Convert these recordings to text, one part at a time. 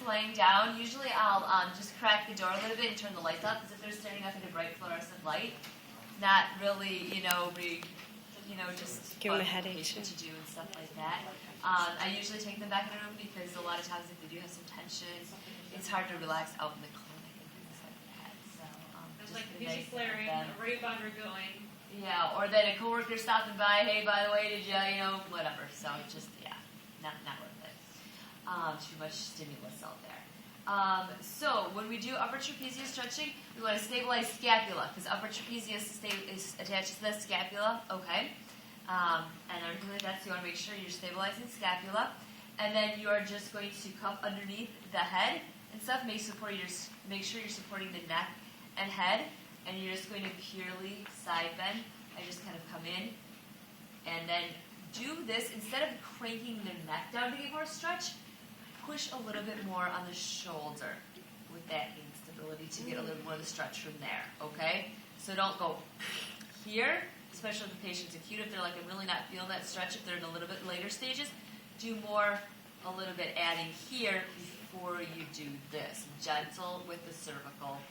laying down, usually I'll just crack the door a little bit and turn the lights up, because if they're staring up at a bright fluorescent light, not really, just give them a fun for the headache patient too. to do and stuff like that. I usually take them back in the room because a lot of times if they do have some tension, it's hard to relax out in the clinic and things like that. So It's just like be music nice to blaring, have a them. rave bounder going. Yeah, or then a coworker stopping by, hey, by the way, did you, whatever. So just, not worth it. Too much stimulus out there. So when we do upper trapezius stretching, we want to stabilize scapula, because upper trapezius is attached to the scapula, okay? And everything like that, so you want to make sure you're stabilizing scapula. And then you are just going to cup underneath the head and stuff, make sure you're supporting the neck and head. And you're just going to purely side bend. I just kind of come in and then do this. Instead of cranking the neck down to get more stretch, push a little bit more on the shoulder with that instability to get a little more of the stretch from there, okay? So don't go here, especially if the patient's acute. If they're like, I'm really not feeling that stretch, if they're in a little bit later stages, do more, a little bit adding here before you do this. Gentle with the cervical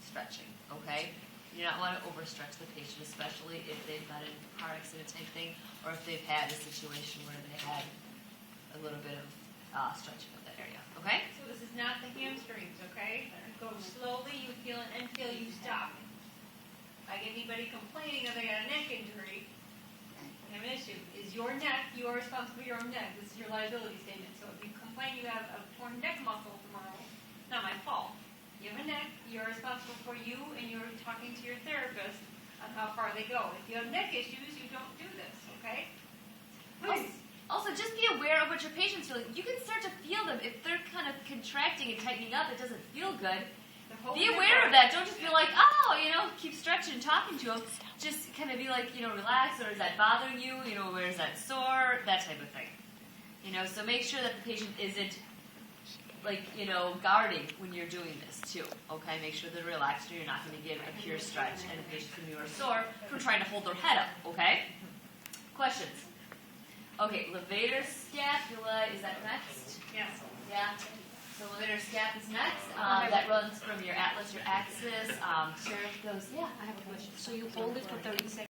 stretching, okay? You don't want to overstretch the patient, especially if they've got a car accident type thing, or if they've had a situation where they had a little bit of stretching of that area, okay? So this is not the hamstrings, okay? Go slowly, you feel it until you stop. Like anybody complaining that they got a neck injury, they have an issue. Is your neck, you are responsible for your own neck. This is your liability statement. So if you complain you have a torn neck muscle tomorrow, it's not my fault. You have a neck, you're responsible for you, and you're talking to your therapist on how far they go. If you have neck issues, you don't do this, okay? Please. Also, just be aware of what your patient's feeling. You can start to feel them. If they're kind of contracting and tightening up, it doesn't feel good. Be aware of that. Don't just be like, keep stretching and talking to them. Just kind of be like, relax, or is that bothering you? Where is that sore? That type of thing. So make sure that the patient isn't guarding when you're doing this too. Okay, make sure they're relaxed, or you're not going to give a pure stretch, and the patient's going to be more sore from trying to hold their head up. Okay. Questions? Okay, levator scapula, is that next? Yes. Yeah. So levator scap is next. That runs from your atlas, your axis. Goes. Yeah, I have a question. So you hold it for 30 seconds.